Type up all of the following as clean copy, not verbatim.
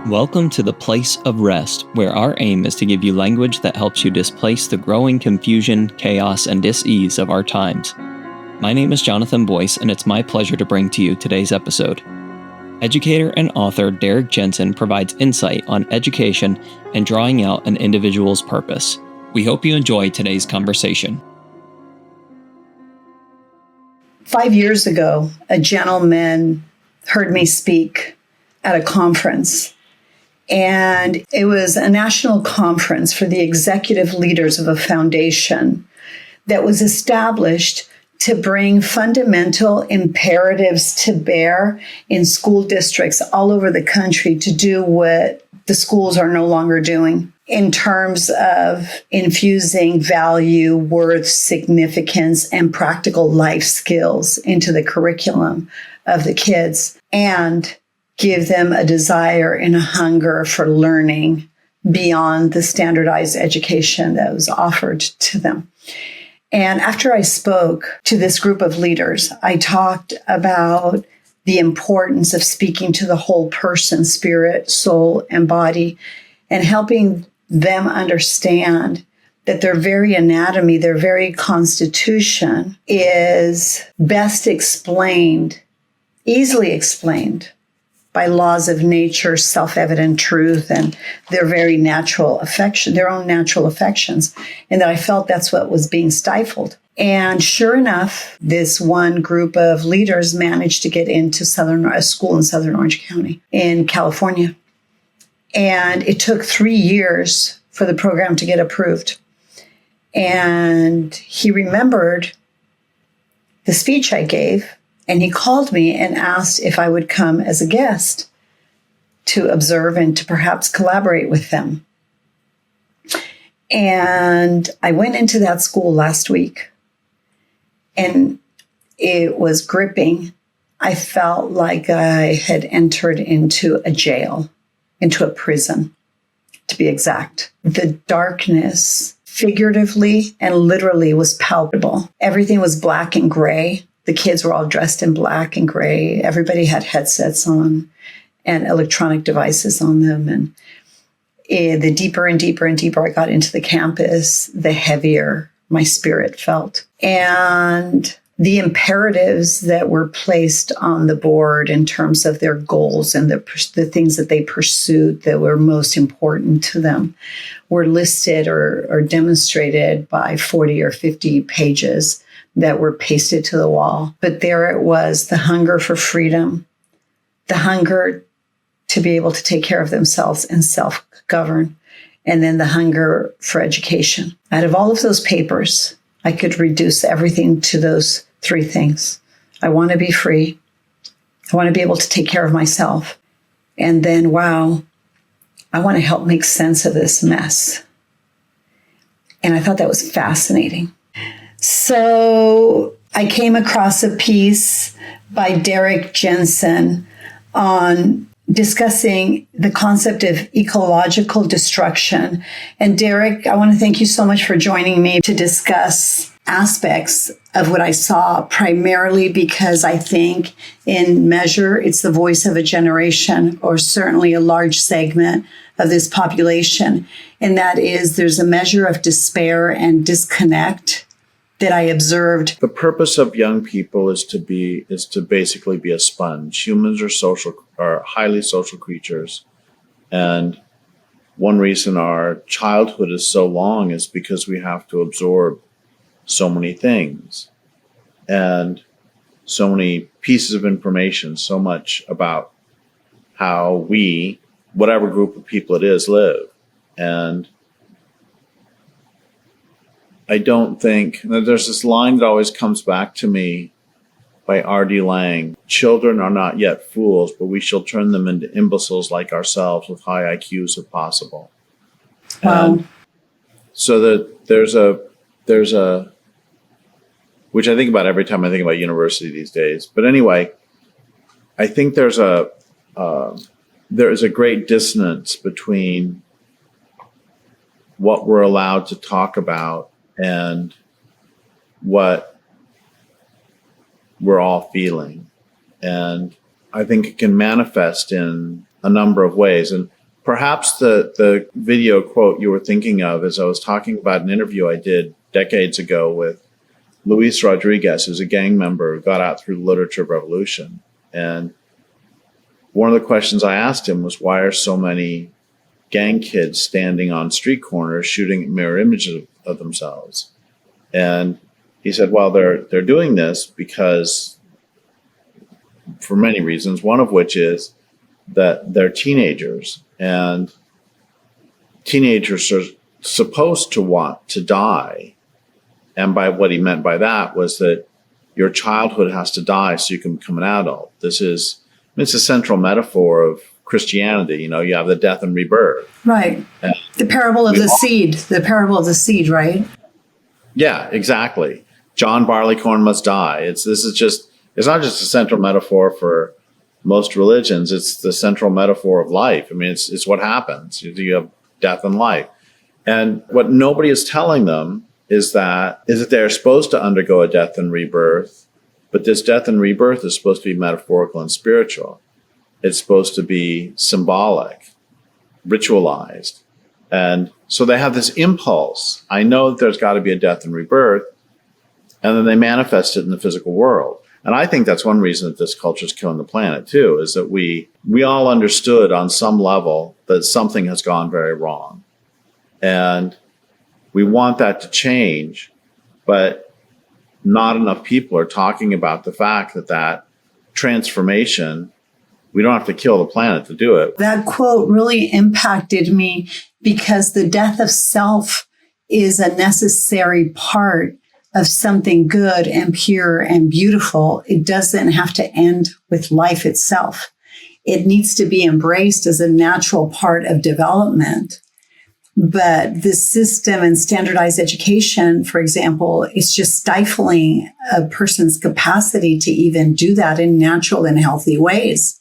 Welcome to the place of rest, where our aim is to give you language that helps you displace the growing confusion, chaos, and dis-ease of our times. My name is Jonathan Boyce, and it's my pleasure to bring to you today's episode. Educator and author Derrick Jensen provides insight on education and drawing out an individual's purpose. We hope you enjoy today's conversation. 5 years ago, a gentleman heard me speak at a conference. And it was a national conference for the executive leaders of a foundation that was established to bring fundamental imperatives to bear in school districts all over the country to do what the schools are no longer doing in terms of infusing value, worth, significance, and practical life skills into the curriculum of the kids, and give them a desire and a hunger for learning beyond the standardized education that was offered to them. And after I spoke to this group of leaders, I talked about the importance of speaking to the whole person, spirit, soul, and body, and helping them understand that their very anatomy, their very constitution is best explained, easily explained, by laws of nature, self-evident truth, and their very natural affection, their own natural affections. And that I felt that's what was being stifled. And sure enough, this one group of leaders managed to get into a school in Southern Orange County in California. And it took 3 years for the program to get approved. And he remembered the speech I gave. And he called me and asked if I would come as a guest to observe and to perhaps collaborate with them. And I went into that school last week, and it was gripping. I felt like I had entered into a jail, into a prison, to be exact. The darkness, figuratively and literally, was palpable. Everything was black and gray. The kids were all dressed in black and gray. Everybody had headsets on and electronic devices on them. And the deeper and deeper and deeper I got into the campus, the heavier my spirit felt. And the imperatives that were placed on the board in terms of their goals and the things that they pursued that were most important to them were listed or demonstrated by 40 or 50 pages that were pasted to the wall. But there it was, the hunger for freedom, the hunger to be able to take care of themselves and self-govern, and then the hunger for education. Out of all of those papers, I could reduce everything to those 3 things. I want to be free. I want to be able to take care of myself. And then, wow, I want to help make sense of this mess. And I thought that was fascinating. So I came across a piece by Derrick Jensen on discussing the concept of ecological destruction. And Derrick, I want to thank you so much for joining me to discuss aspects of what I saw, primarily because I think in measure, it's the voice of a generation, or certainly a large segment of this population. And that is, there's a measure of despair and disconnect that I observed. The purpose of young people is to basically be a sponge. Humans are highly social creatures. And one reason our childhood is so long is because we have to absorb so many things and so many pieces of information, so much about how we, whatever group of people it is, live. And I don't think, there's this line that always comes back to me by R.D. Lang. Children are not yet fools, but we shall turn them into imbeciles like ourselves with high IQs if possible. Wow. And so that there's a, which I think about every time I think about university these days. But anyway, I think there is a great dissonance between what we're allowed to talk about and what we're all feeling. And I think it can manifest in a number of ways. And Perhaps the video quote you were thinking of is I was talking about an interview I did decades ago with Luis Rodriguez, who's a gang member who got out through the literature revolution. And one of the questions I asked him was, why are so many gang kids standing on street corners shooting mirror images of themselves? And he said, well, they're doing this because for many reasons, one of which is that they're teenagers, and teenagers are supposed to want to die. And by what he meant by that was that your childhood has to die so you can become an adult. It's a central metaphor of Christianity. You have the death and rebirth. Right. And the parable of the parable of the seed, right? Yeah, exactly. John Barleycorn must die. It's not just a central metaphor for most religions. It's the central metaphor of life. I mean, it's what happens. You have death and life. And what nobody is telling them is that they're supposed to undergo a death and rebirth, but this death and rebirth is supposed to be metaphorical and spiritual. It's supposed to be symbolic, ritualized. And so they have this impulse. I know that there's got to be a death and rebirth, and then they manifest it in the physical world. And I think that's one reason that this culture is killing the planet too, is that we all understood on some level that something has gone very wrong. And we want that to change, but not enough people are talking about the fact that transformation, we don't have to kill the planet to do it. That quote really impacted me because the death of self is a necessary part of something good and pure and beautiful. It doesn't have to end with life itself. It needs to be embraced as a natural part of development. But this system and standardized education, for example, is just stifling a person's capacity to even do that in natural and healthy ways.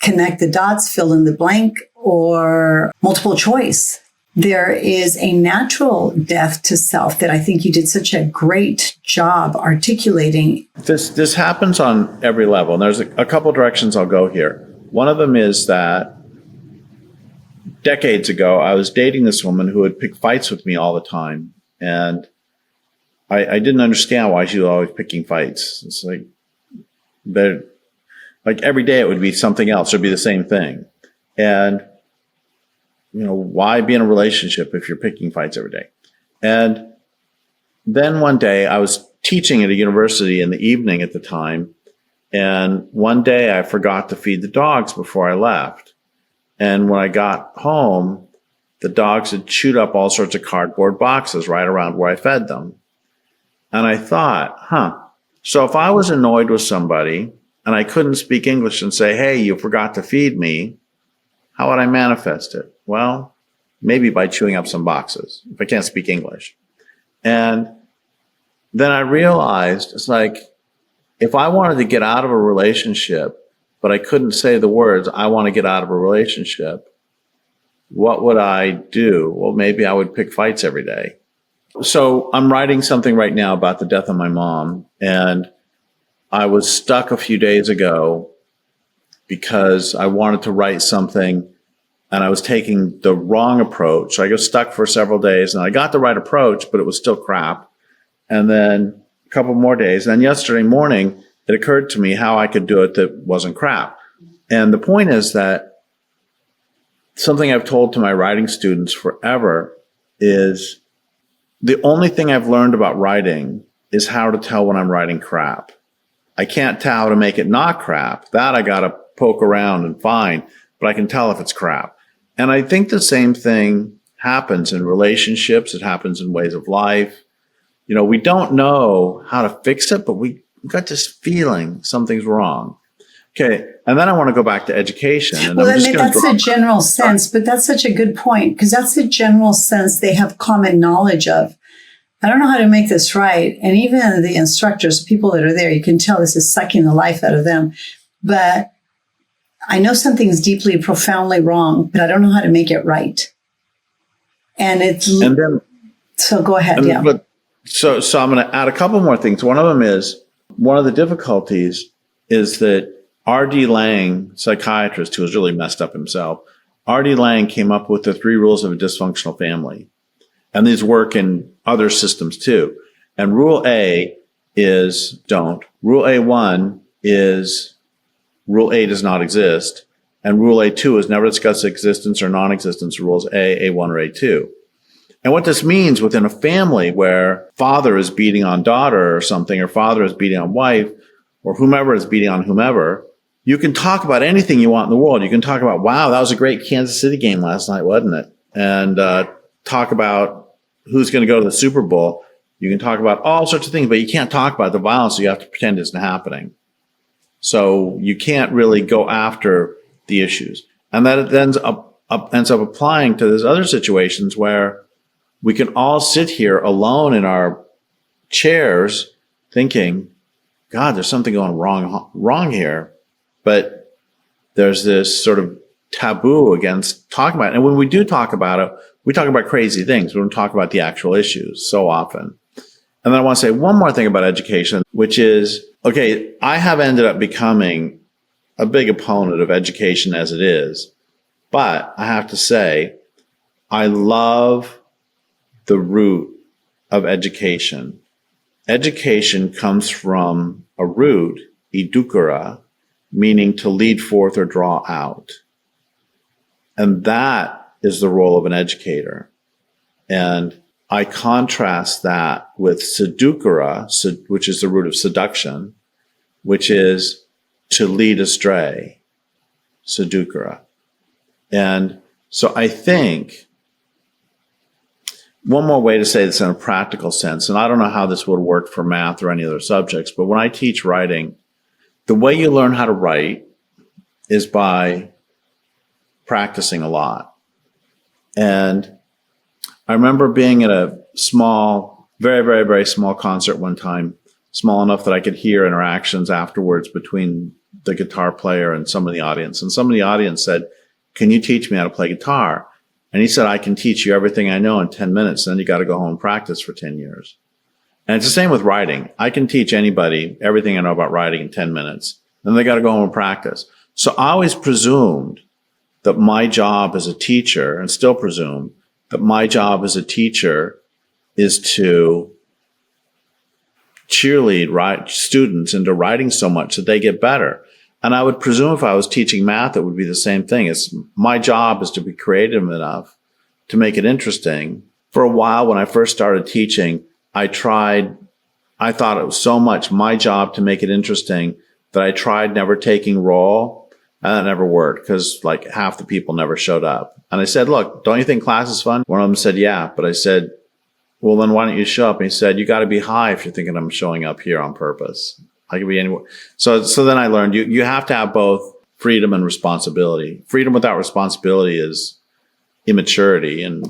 Connect the dots, fill in the blank, or multiple choice. There is a natural death to self that I think you did such a great job articulating. This happens on every level. And there's a couple directions I'll go here. One of them is that decades ago, I was dating this woman who would pick fights with me all the time. And I didn't understand why she was always picking fights. It's like every day it would be something else. It would be the same thing. And why be in a relationship if you're picking fights every day? And then one day I was teaching at a university in the evening at the time. And one day I forgot to feed the dogs before I left. And when I got home, the dogs had chewed up all sorts of cardboard boxes right around where I fed them. And I thought, so if I was annoyed with somebody and I couldn't speak English and say, hey, you forgot to feed me, how would I manifest it? Well, maybe by chewing up some boxes, if I can't speak English. And then I realized, it's like, if I wanted to get out of a relationship, but I couldn't say the words, I want to get out of a relationship, what would I do? Well, maybe I would pick fights every day. So I'm writing something right now about the death of my mom. And I was stuck a few days ago because I wanted to write something and I was taking the wrong approach. So I got stuck for several days and I got the right approach, but it was still crap. And then a couple more days. And then yesterday morning, it occurred to me how I could do it that wasn't crap. And the point is that something I've told to my writing students forever is the only thing I've learned about writing is how to tell when I'm writing crap. I can't tell how to make it not crap. That I got to poke around and find, but I can tell if it's crap. And I think the same thing happens in relationships. It happens in ways of life. We don't know how to fix it, but we got this feeling something's wrong. Okay. And then I want to go back to education. And well, that's a general sense, but that's such a good point because that's a general sense they have common knowledge of. I don't know how to make this right. And even the instructors, people that are there, you can tell this is sucking the life out of them. But I know something's deeply, profoundly wrong, but I don't know how to make it right. So go ahead. Yeah. So I'm going to add a couple more things. One of them is, one of the difficulties is that R.D. Laing, psychiatrist who was really messed up himself, R.D. Lang came up with the 3 rules of a dysfunctional family. And these work in other systems too. And rule A is don't. Rule A1 is rule A does not exist. And rule A2 is never discuss existence or non-existence of rules A, A1, or A2. And what this means within a family where father is beating on daughter or something, or father is beating on wife, or whomever is beating on whomever, you can talk about anything you want in the world. You can talk about, wow, that was a great Kansas City game last night, wasn't it? And talk about who's going to go to the Super Bowl. You can talk about all sorts of things, but you can't talk about the violence. So you have to pretend it's not happening. So you can't really go after the issues. And that ends up applying to these other situations where we can all sit here alone in our chairs thinking, God, there's something going wrong here. But there's this sort of taboo against talking about it. And when we do talk about it, we talk about crazy things. We don't talk about the actual issues so often. And then I want to say one more thing about education, which is, okay, I have ended up becoming a big opponent of education as it is. But I have to say, I love the root of education. Education comes from a root, educere, meaning to lead forth or draw out. And that is the role of an educator. And I contrast that with seducere, which is the root of seduction, which is to lead astray, seducere. And so I think one more way to say this in a practical sense, and I don't know how this would work for math or any other subjects, but when I teach writing, the way you learn how to write is by practicing a lot. And I remember being at a small, very, very, very small concert one time, small enough that I could hear interactions afterwards between the guitar player and some of the audience. And some of the audience said, "Can you teach me how to play guitar?" And he said, "I can teach you everything I know in 10 minutes. Then you got to go home and practice for 10 years. And it's the same with writing. I can teach anybody everything I know about writing in 10 minutes. Then they got to go home and practice. So I always presumed that my job as a teacher, and still presume that my job as a teacher, is to cheerlead students into writing so much that they get better. And I would presume if I was teaching math, it would be the same thing. It's my job is to be creative enough to make it interesting. For a while, when I first started teaching, I thought it was so much my job to make it interesting that I tried never taking roll, and that never worked because like half the people never showed up. And I said, "Look, don't you think class is fun?" One of them said, "Yeah." But I said, "Well, then why don't you show up?" And he said, "You got to be high if you're thinking I'm showing up here on purpose. I could be anywhere." So then I learned you have to have both freedom and responsibility. Freedom without responsibility is immaturity, and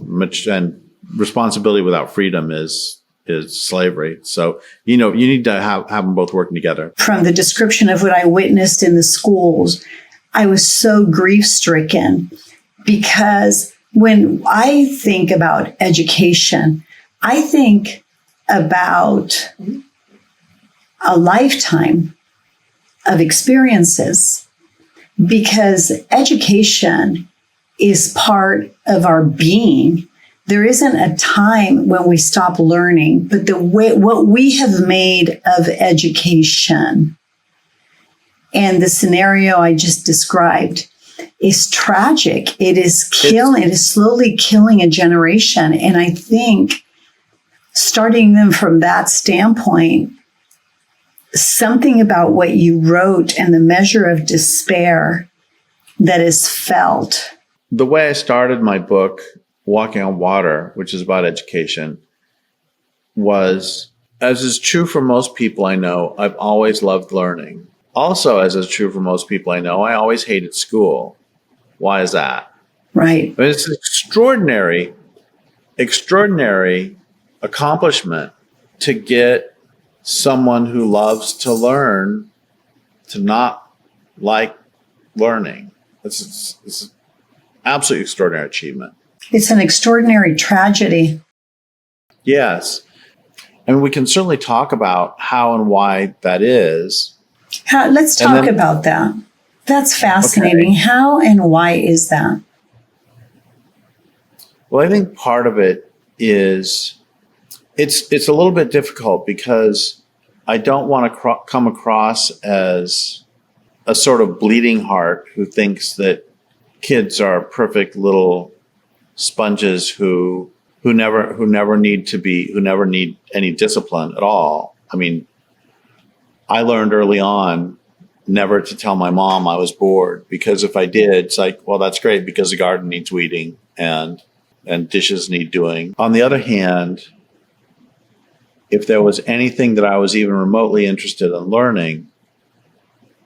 responsibility without freedom is slavery. So, you need to have them both working together. From the description of what I witnessed in the schools, I was so grief-stricken because when I think about education, I think about a lifetime of experiences, because education is part of our being. There isn't a time when we stop learning, but what we have made of education and the scenario I just described is tragic. It is slowly killing a generation. And I think starting them from that standpoint, something about what you wrote and the measure of despair that is felt. The way I started my book, Walking on Water, which is about education, was, as is true for most people I know, I've always loved learning. Also, as is true for most people I know, I always hated school. Why is that? Right. I mean, it's an extraordinary accomplishment to get someone who loves to learn to not like learning. It's an absolutely extraordinary achievement. It's an extraordinary tragedy. Yes. And we can certainly talk about how and why that is. Let's talk about that. That's fascinating. Okay. How and why is that? Well, I think part of it is it's a little bit difficult because I don't want to come across as a sort of bleeding heart who thinks that kids are perfect little sponges who never need any discipline at all. I mean, I learned early on never to tell my mom I was bored, because if I did, it's like, well, that's great because the garden needs weeding and dishes need doing. On the other hand, if there was anything that I was even remotely interested in learning,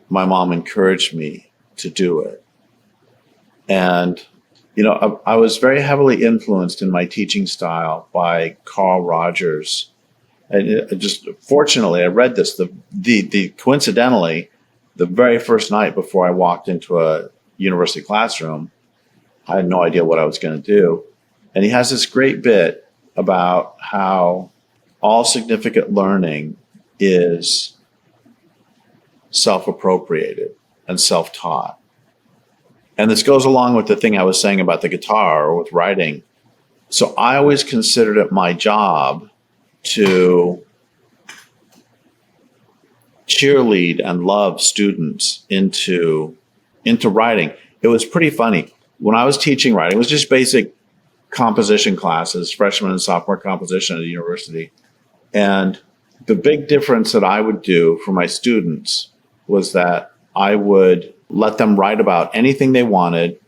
my mom encouraged me to do it. And, I was very heavily influenced in my teaching style by Carl Rogers. And fortunately, I read this, coincidentally, the very first night before I walked into a university classroom. I had no idea what I was going to do. And he has this great bit about how all significant learning is self-appropriated and self-taught. And this goes along with the thing I was saying about the guitar or with writing. So I always considered it my job to cheerlead and love students into writing. It was pretty funny. When I was teaching writing, it was just basic composition classes, freshman and sophomore composition at the university. And the big difference that I would do for my students was that I would let them write about anything they wanted,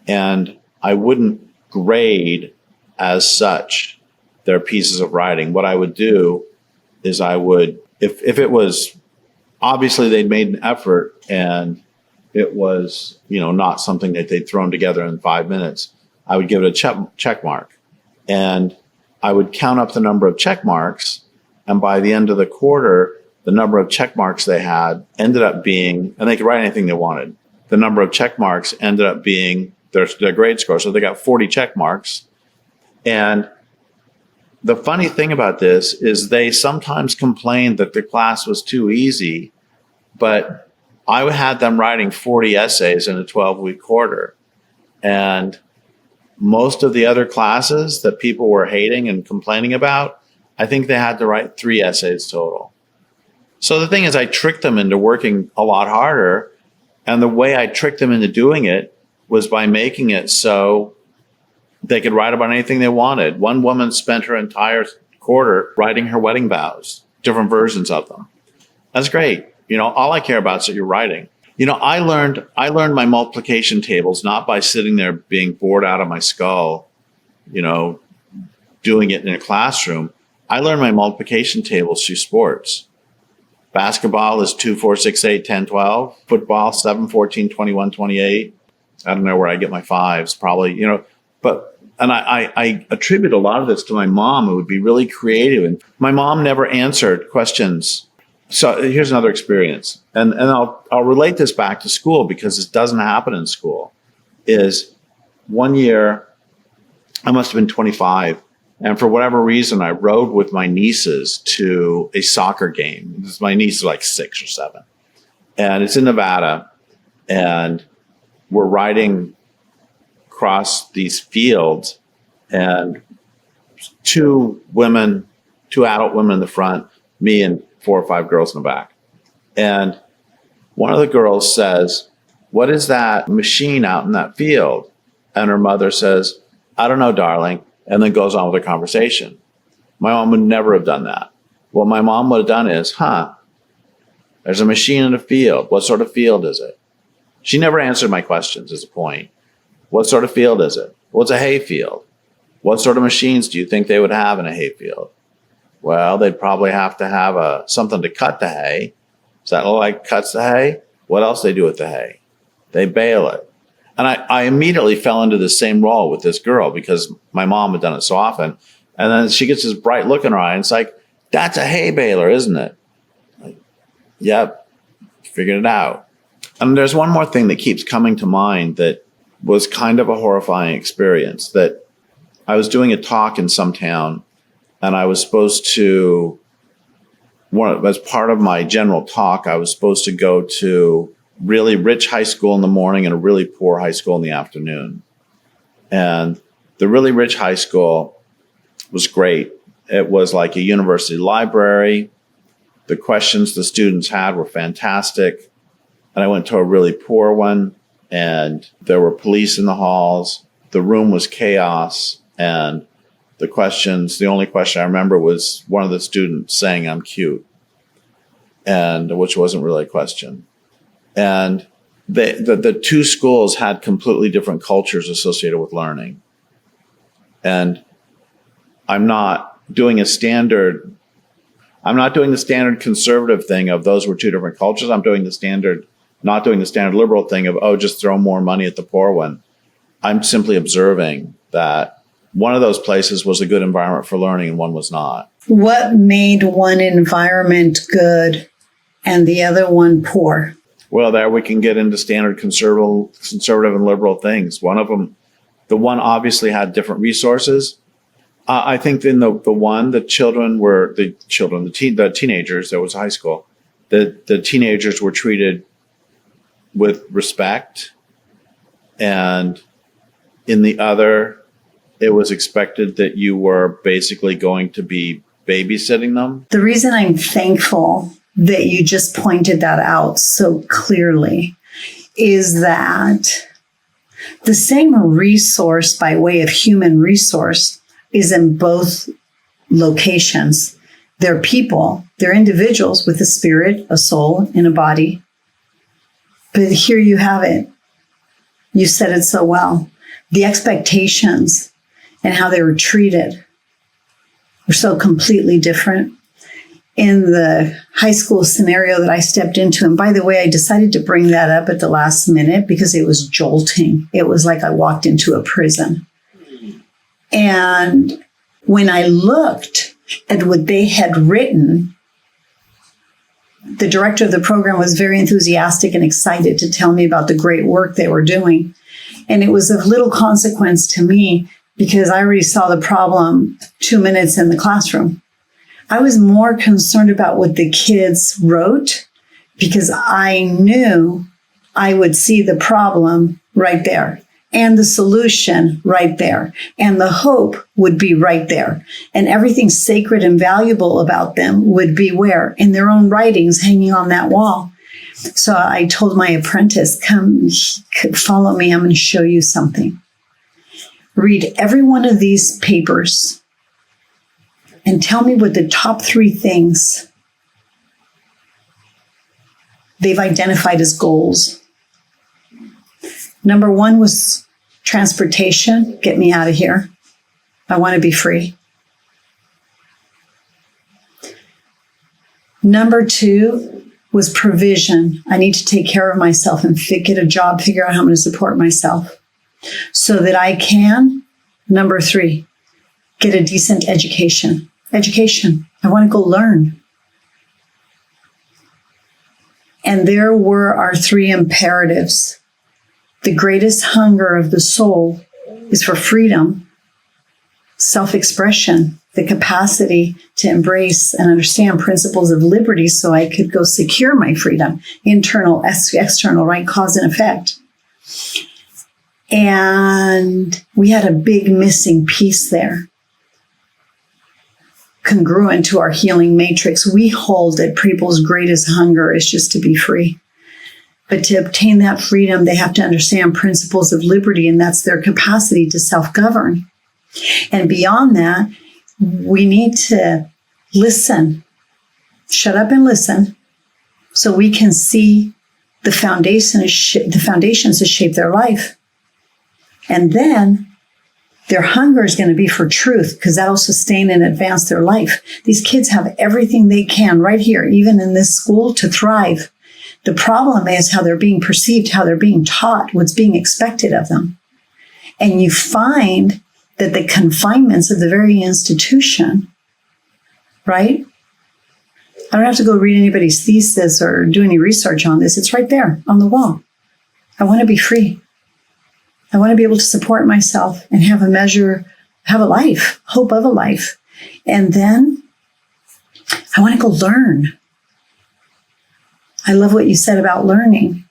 and I wouldn't grade as such their pieces of writing. What I would do is I would, if it was obviously they'd made an effort and it was, not something that they'd thrown together in 5 minutes, I would give it a check mark. And I would count up the number of check marks. And by the end of the quarter, the number of check marks they had ended up being, and they could write anything they wanted. The number of check marks ended up being their grade score. So they got 40 check marks. And the funny thing about this is they sometimes complained that the class was too easy, but I had them writing 40 essays in a 12-week quarter. And most of the other classes that people were hating and complaining about, I think they had to write 3 essays total. So the thing is, I tricked them into working a lot harder. And the way I tricked them into doing it was by making it so they could write about anything they wanted. One woman spent her entire quarter writing her wedding vows, different versions of them. That's great. All I care about is that you're writing. I learned my multiplication tables not by sitting there being bored out of my skull, doing it in a classroom. I learned my multiplication tables through sports. Basketball is 2, 4, 6, 8, 10, 12. Football, 7, 14, 21, 28. I don't know where I get my fives, probably, and I attribute a lot of this to my mom, who would be really creative. And my mom never answered questions. So here's another experience. And I'll relate this back to school because it doesn't happen in school. Is one year, I must have been 25. And for whatever reason, I rode with my nieces to a soccer game. My niece is like 6 or 7. And it's in Nevada. And we're riding across these fields, and 2 adult women in the front, me and 4 or 5 girls in the back. And one of the girls says, "What is that machine out in that field?" And her mother says, "I don't know, darling," and then goes on with the conversation. My mom would never have done that. What my mom would have done is, there's a machine in a field. What sort of field is it? She never answered my questions, is the point. What sort of field is it? Well, it's a hay field. What sort of machines do you think they would have in a hay field? Well, they'd probably have to have something to cut the hay. Does that look like cuts the hay? What else do they do with the hay? They bale it. And I immediately fell into the same role with this girl because my mom had done it so often. And then she gets this bright look in her eye, and it's like, "That's a hay baler, isn't it?" Like, yep, figured it out. And there's one more thing that keeps coming to mind that was kind of a horrifying experience. That I was doing a talk in some town, and I was supposed to, as part of my general talk, I was supposed to go to really rich high school in the morning and a really poor high school in the afternoon. And The really rich high school was great. It was like a university library. The questions the students had were fantastic. And I went to a really poor one, and there were police in the halls. The room was chaos. And the only question I remember was one of the students saying, "I'm cute," and which wasn't really a question. And the two schools had completely different cultures associated with learning. And I'm not doing the standard conservative thing of those were two different cultures. I'm doing not doing the standard liberal thing of, oh, just throw more money at the poor one. I'm simply observing that one of those places was a good environment for learning and one was not. What made one environment good and the other one poor? Well, there we can get into standard conservative and liberal things. One of them, the one obviously had different resources. I think in the teenagers, there was a high school, the teenagers were treated with respect, and in the other, it was expected that you were basically going to be babysitting them. The reason I'm thankful that you just pointed that out so clearly is that the same resource by way of human resource is in both locations. They're people, they're individuals with a spirit, a soul, and a body. But here you have it. You said it so well. The expectations and how they were treated were so completely different. In the high school scenario that I stepped into, and by the way, I decided to bring that up at the last minute because it was jolting. It was like I walked into a prison. And when I looked at what they had written, the director of the program was very enthusiastic and excited to tell me about the great work they were doing. And it was of little consequence to me because I already saw the problem 2 minutes in the classroom. I was more concerned about what the kids wrote because I knew I would see the problem right there and the solution right there. And the hope would be right there. And everything sacred and valuable about them would be where? In their own writings hanging on that wall. So I told my apprentice, come follow me. I'm going to show you something. Read every one of these papers and tell me what the top 3 things they've identified as goals. Number 1 was transportation. Get me out of here. I want to be free. Number 2 was provision. I need to take care of myself and get a job, figure out how I'm going to support myself so that I can. Number 3, get a decent education. Education. I want to go learn. And there were our 3 imperatives. The greatest hunger of the soul is for freedom, self-expression, the capacity to embrace and understand principles of liberty so I could go secure my freedom, internal, external, right? Cause and effect. And we had a big missing piece there. Congruent to our healing matrix, we hold that people's greatest hunger is just to be free. But to obtain that freedom, they have to understand principles of liberty, and that's their capacity to self-govern. And beyond that, we need to listen, shut up and listen, so we can see the foundations that shape their life. And then their hunger is going to be for truth because that'll sustain and advance their life. These kids have everything they can right here, even in this school, to thrive. The problem is how they're being perceived, how they're being taught, what's being expected of them. And you find that the confinements of the very institution, right? I don't have to go read anybody's thesis or do any research on this. It's right there on the wall. I want to be free. I want to be able to support myself and have a life, hope of a life. And then I want to go learn. I love what you said about learning.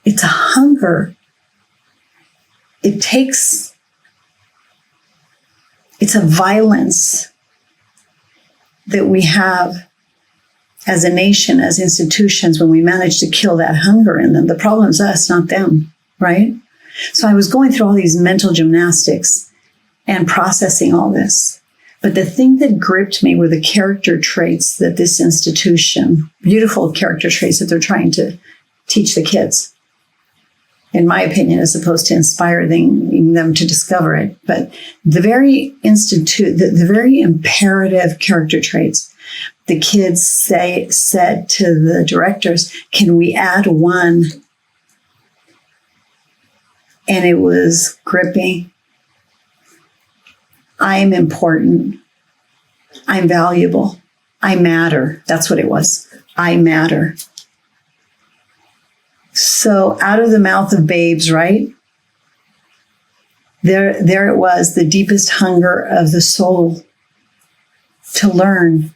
It's a hunger. It takes It's a violence that we have as a nation, as institutions, when we manage to kill that hunger in them. The problem is us, not them, right? So I was going through all these mental gymnastics and processing all this. But the thing that gripped me were the character traits that this institution, beautiful character traits that they're trying to teach the kids, in my opinion, as opposed to inspiring them to discover it. But the very the very imperative character traits, the kids said to the directors, can we add one? And it was gripping. I'm important. I'm valuable. I matter. That's what it was. I matter. So out of the mouth of babes, right? There it was, the deepest hunger of the soul to learn,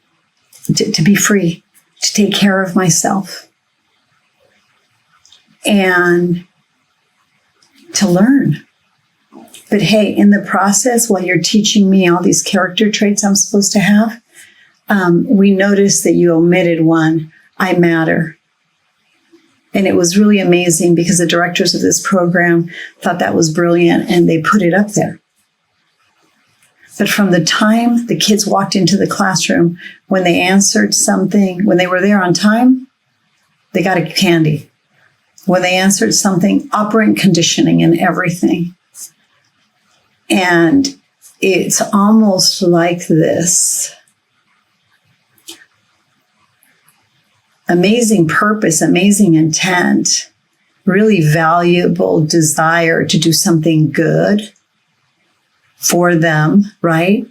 to be free, to take care of myself, and to learn. But hey, in the process, while you're teaching me all these character traits I'm supposed to have, we noticed that you omitted one, I matter. And it was really amazing because the directors of this program thought that was brilliant and they put it up there. But from the time the kids walked into the classroom, when they answered something, when they were there on time, they got a candy. When they answered something, operant conditioning and everything. And it's almost like this amazing purpose, amazing intent, really valuable desire to do something good for them, right?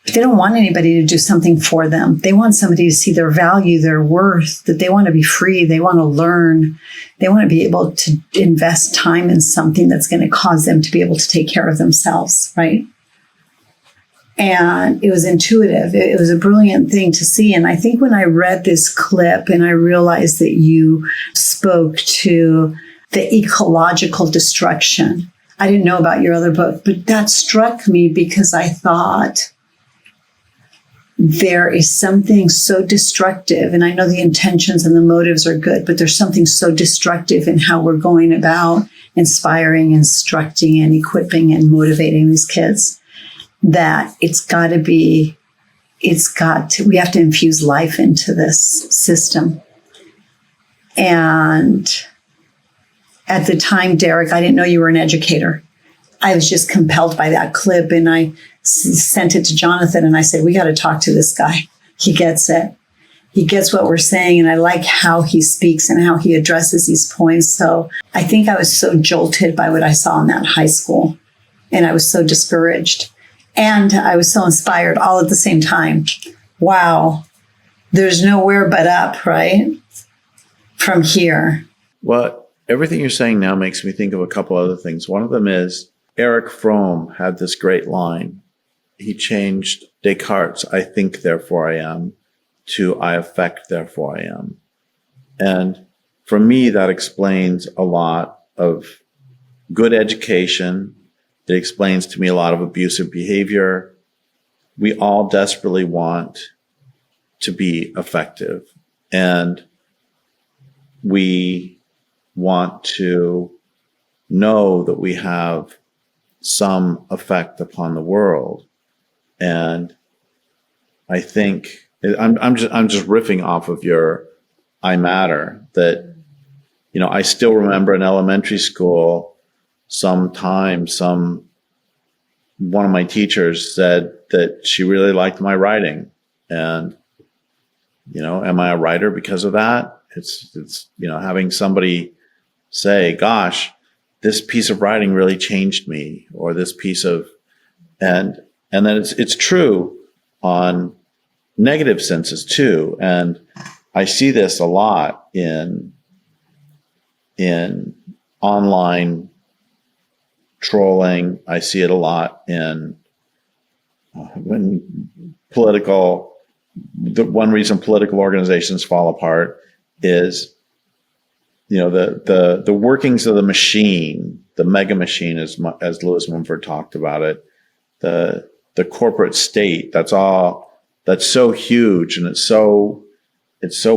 But they don't want anybody to do something for them. They want somebody to see their value, their worth, that they want to be free. They want to learn. They want to be able to invest time in something that's going to cause them to be able to take care of themselves, right? And it was intuitive. It was a brilliant thing to see. And I think when I read this clip and I realized that you spoke to the ecological destruction, I didn't know about your other book, but that struck me because I thought there is something so destructive. And I know the intentions and the motives are good, but there's something so destructive in how we're going about inspiring, instructing, and equipping and motivating these kids, that we have to infuse life into this system. And at the time, Derrick, I didn't know you were an educator. I was just compelled by that clip, and I sent it to Jonathan, and I said, we got to talk to this guy. He gets it. He gets what we're saying, and I like how he speaks and how he addresses these points. So I think I was so jolted by what I saw in that high school, and I was so discouraged. And I was so inspired all at the same time. Wow. There's nowhere but up, right? From here. Well, everything you're saying now makes me think of a couple other things. One of them is Erich Fromm had this great line. He changed Descartes' I think, therefore I am, to I affect, therefore I am. And for me, that explains a lot of good education. It explains to me a lot of abusive behavior. We all desperately want to be effective, and we want to know that we have some effect upon the world. And I think I'm just riffing off of your I matter, that, you know, I still remember in elementary school, one of my teachers said that she really liked my writing. And, you know, am I a writer because of that? It's, you know, having somebody say, gosh, this piece of writing really changed me, or this piece of, and then it's true on negative senses too. And I see this a lot in online trolling. I see it a lot in when the one reason political organizations fall apart is, you know, the workings of the machine, the mega machine, as Lewis Mumford talked about it. the corporate state. That's so huge, and it's so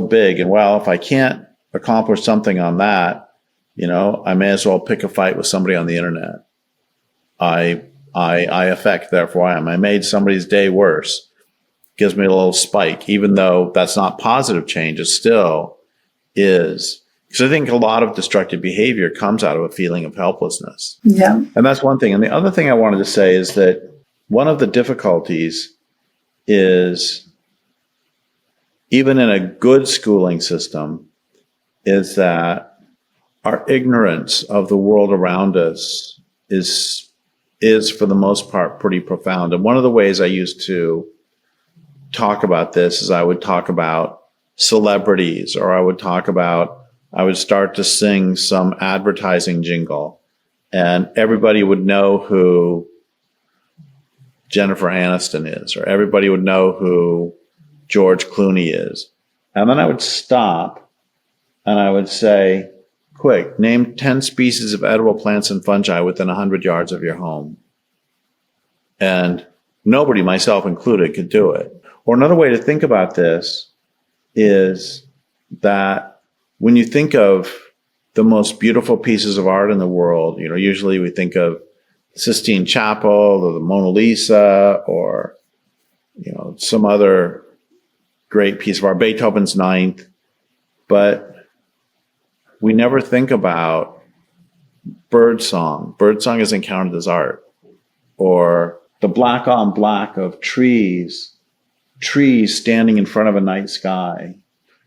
big. And well, if I can't accomplish something on that, I may as well pick a fight with somebody on the internet. I affect, therefore I am. I made somebody's day worse. Gives me a little spike, even though that's not positive change. It still is. Because I think a lot of destructive behavior comes out of a feeling of helplessness. Yeah. And that's one thing. And the other thing I wanted to say is that one of the difficulties is, even in a good schooling system, is that our ignorance of the world around us is for the most part pretty profound. And one of the ways I used to talk about this is I would talk about celebrities, or I would start to sing some advertising jingle, and everybody would know who Jennifer Aniston is, or everybody would know who George Clooney is. And then I would stop and I would say, quick, name 10 species of edible plants and fungi within 100 yards of your home. And nobody, myself included, could do it. Or another way to think about this is that when you think of the most beautiful pieces of art in the world, usually we think of Sistine Chapel or the Mona Lisa, or, some other great piece of art, Beethoven's Ninth. But we never think about birdsong. Birdsong isn't counted as art. Or the black on black of trees standing in front of a night sky.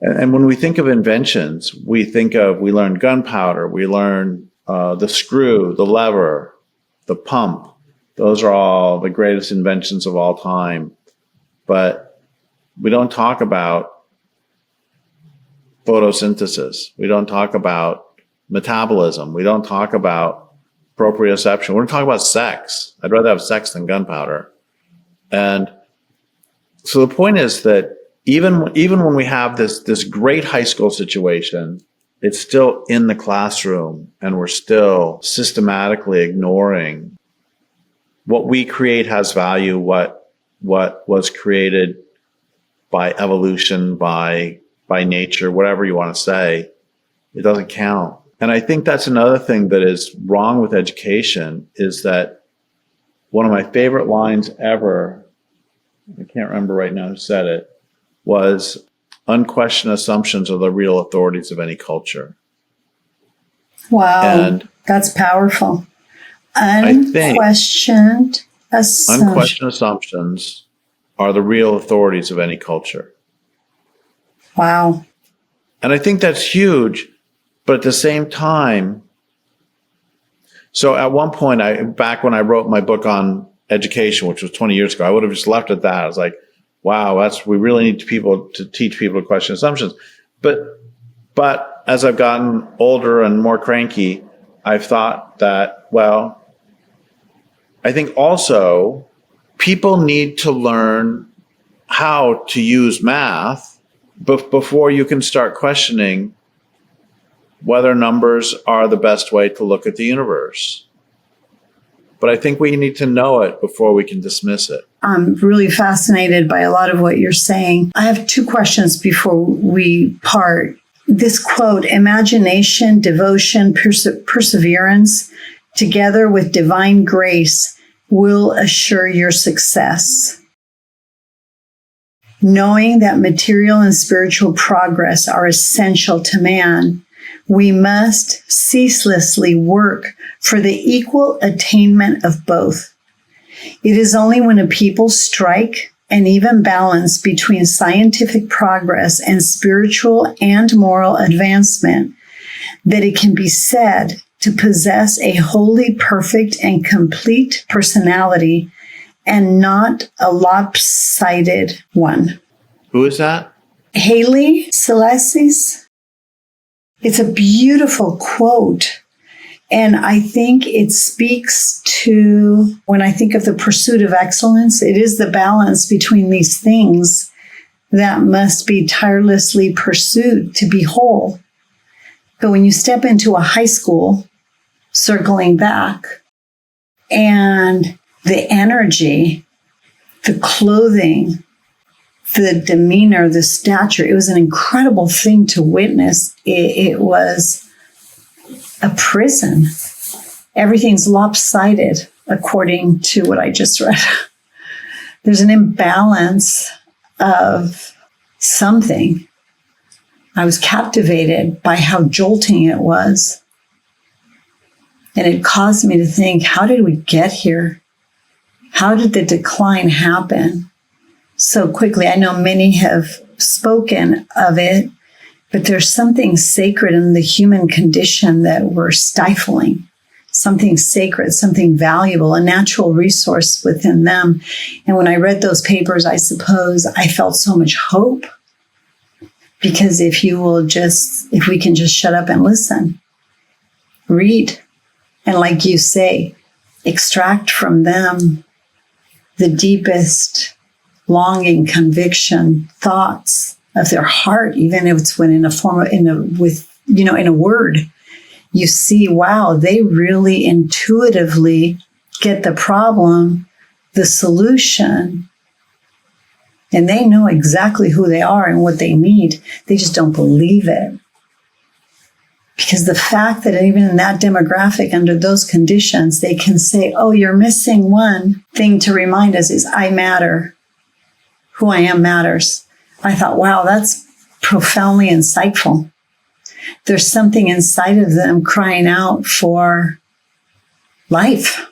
And when we think of inventions, we learn gunpowder, we learn the screw, the lever, the pump. Those are all the greatest inventions of all time. But we don't talk about photosynthesis. We don't talk about metabolism. We don't talk about proprioception. We don't talk about sex. I'd rather have sex than gunpowder. And so the point is that even when we have this great high school situation, it's still in the classroom, and we're still systematically ignoring what we create has value, what was created by evolution, by nature, whatever you want to say, it doesn't count. And I think that's another thing that is wrong with education, is that one of my favorite lines ever, I can't remember right now who said it, was unquestioned assumptions are the real authorities of any culture. Wow. And that's powerful. Unquestioned assumptions are the real authorities of any culture. Wow. And I think that's huge. But at the same time, so at one point, back when I wrote my book on education, which was 20 years ago, I would have just left it at that. I was like, wow, we really need to teach people to question assumptions. But as I've gotten older and more cranky, I've thought that, well, I think also people need to learn how to use math before you can start questioning whether numbers are the best way to look at the universe. But I think we need to know it before we can dismiss it. I'm really fascinated by a lot of what you're saying. I have two questions before we part. This quote, imagination, devotion, perseverance, together with divine grace, will assure your success. Knowing that material and spiritual progress are essential to man, we must ceaselessly work for the equal attainment of both. It is only when a people strike an even balance between scientific progress and spiritual and moral advancement that it can be said to possess a wholly perfect and complete personality and not a lopsided one. Who is that? Haile Selassie. It's a beautiful quote. And I think it speaks to, when I think of the pursuit of excellence, it is the balance between these things that must be tirelessly pursued to be whole. But when you step into a high school, circling back, and the energy the clothing, the demeanor, the stature. It was an incredible thing to witness. It was a prison. Everything's lopsided, according to what I just read. There's an imbalance of something. I was captivated by how jolting it was. And it caused me to think, how did we get here? How did the decline happen so quickly? I know many have spoken of it, but there's something sacred in the human condition that we're stifling. Something sacred, something valuable, a natural resource within them. And when I read those papers, I suppose I felt so much hope. Because if we can just shut up and listen, read, and like you say, extract from them the deepest longing, conviction, thoughts of their heart, even if it's when in a word, you see, wow, they really intuitively get the problem, the solution, and they know exactly who they are and what they need. They just don't believe it. Because the fact that even in that demographic, under those conditions, they can say, oh, you're missing one thing to remind us is I matter. Who I am matters. I thought, wow, that's profoundly insightful. There's something inside of them crying out for life.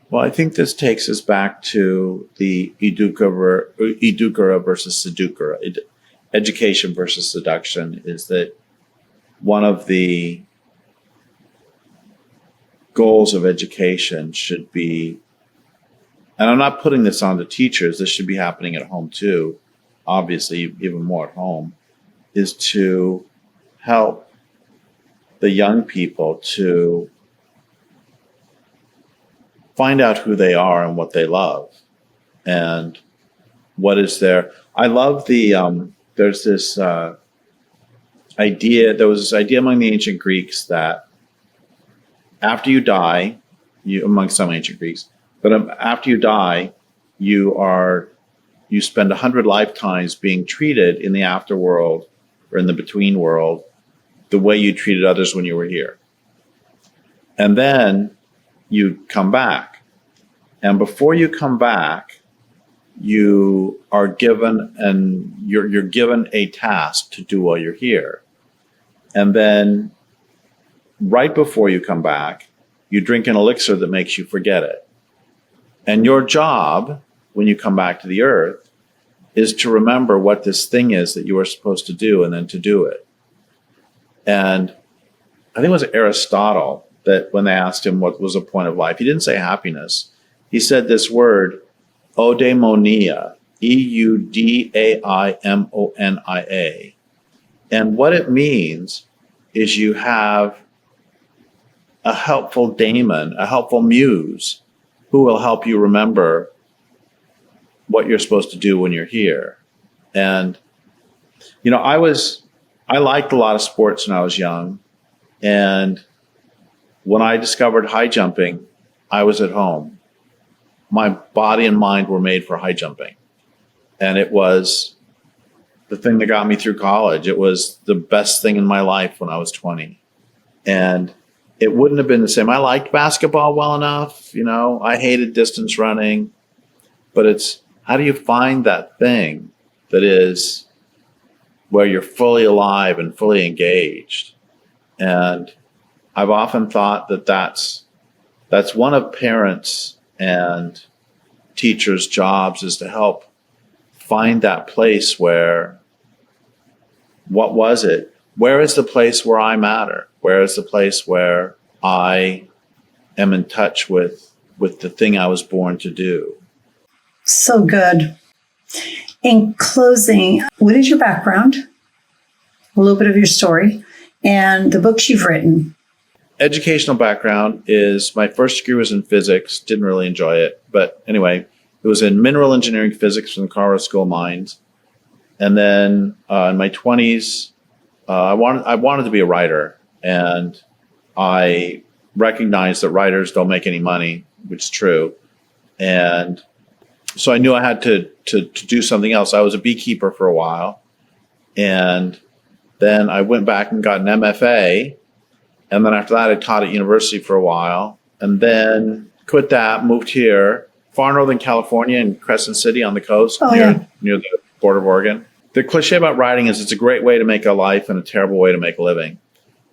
Well, I think this takes us back to the edukara versus sedukara, education versus seduction, is that one of the goals of education should be, and I'm not putting this on the teachers, this should be happening at home too, obviously even more at home, is to help the young people to find out who they are and what they love and what is there. I love there's this idea, there was this idea among the ancient Greeks that after you die, among some ancient Greeks, but after you die, you spend 100 lifetimes being treated in the afterworld or in the between world the way you treated others when you were here. And then you come back. And before you come back, you are given you're given a task to do while you're here. And then right before you come back, you drink an elixir that makes you forget it. And your job when you come back to the earth is to remember what this thing is that you are supposed to do and then to do it. And I think it was Aristotle that when they asked him what was the point of life, he didn't say happiness. He said this word, eudaimonia, eudaimonia. And what it means is you have a helpful daemon, a helpful muse, who will help you remember what you're supposed to do when you're here. And, I liked a lot of sports when I was young. And when I discovered high jumping, I was at home. My body and mind were made for high jumping. And it was the thing that got me through college. It was the best thing in my life when I was 20. And it wouldn't have been the same. I liked basketball well enough. I hated distance running. But it's, how do you find that thing that is where you're fully alive and fully engaged? And I've often thought that that's one of parents and teachers' jobs, is to help find that place where, what was it? Where is the place where I matter? Where is the place where I am in touch with the thing I was born to do? So good. In closing, what is your background? A little bit of your story and the books you've written. Educational background is, my first degree was in physics. Didn't really enjoy it. But anyway, it was in mineral engineering physics from the Colorado School of Mines. And then in my 20s, I wanted to be a writer. And I recognized that writers don't make any money, which is true. And so I knew I had to do something else. I was a beekeeper for a while. And then I went back and got an MFA. And then after that, I taught at university for a while. And then quit that, moved here, far northern California in Crescent City on the coast, near the border of Oregon. The cliche about writing is it's a great way to make a life and a terrible way to make a living.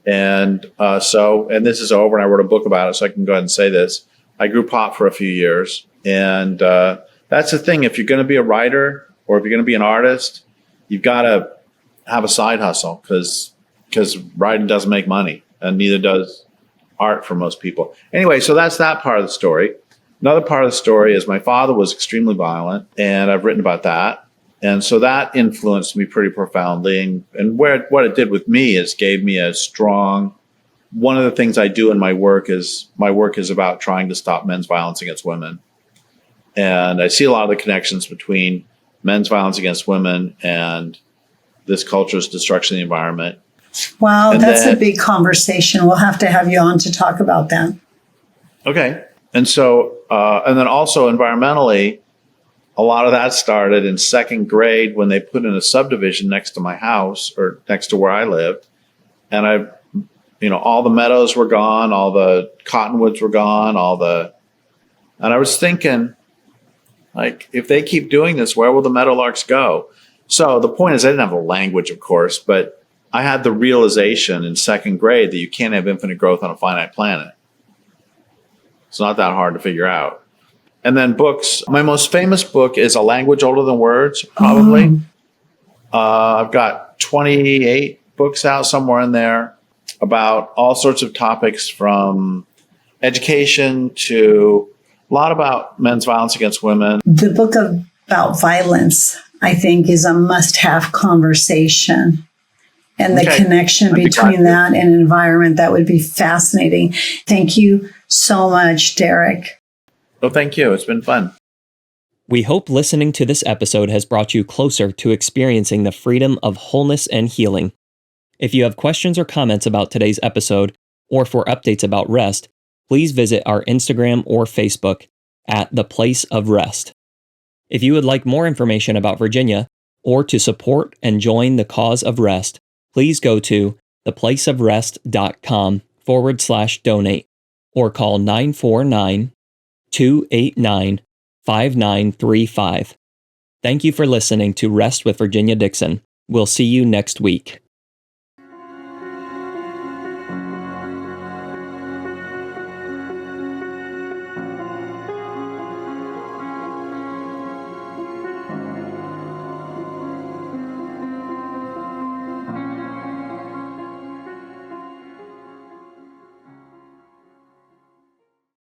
And and this is over, and I wrote a book about it, so I can go ahead and say this. I grew pot for a few years. And that's the thing. If you're going to be a writer or if you're going to be an artist, you've got to have a side hustle because writing doesn't make money, and neither does art for most people. Anyway, so that's that part of the story. Another part of the story is my father was extremely violent, and I've written about that. And so that influenced me pretty profoundly. And what it did with me is gave me a strong, one of the things I do in my work is about trying to stop men's violence against women. And I see a lot of the connections between men's violence against women and this culture's destruction of the environment. Wow, that's a big conversation. We'll have to have you on to talk about that. Okay. And so, and then also environmentally, a lot of that started in second grade when they put in a subdivision next to my house or next to where I lived. And all the meadows were gone, all the cottonwoods were gone, and I was thinking, like, if they keep doing this, where will the meadowlarks go? So the point is, I didn't have a language, of course, but I had the realization in second grade that you can't have infinite growth on a finite planet. It's not that hard to figure out. And then books. My most famous book is A Language Older Than Words, probably. I've got 28 books out somewhere in there about all sorts of topics from education to a lot about men's violence against women. The book about violence, I think, is a must-have conversation. And the connection between that and environment, that would be fascinating. Thank you so much, Derrick. Well, thank you. It's been fun. We hope listening to this episode has brought you closer to experiencing the freedom of wholeness and healing. If you have questions or comments about today's episode, or for updates about R.E.S.T, please visit our Instagram or Facebook at The Place of R.E.S.T. If you would like more information about Virginia, or to support and join the cause of R.E.S.T, please go to theplaceofrest.com/donate or call 949-289-5935. Thank you for listening to Rest with Virginia Dixon. We'll see you next week.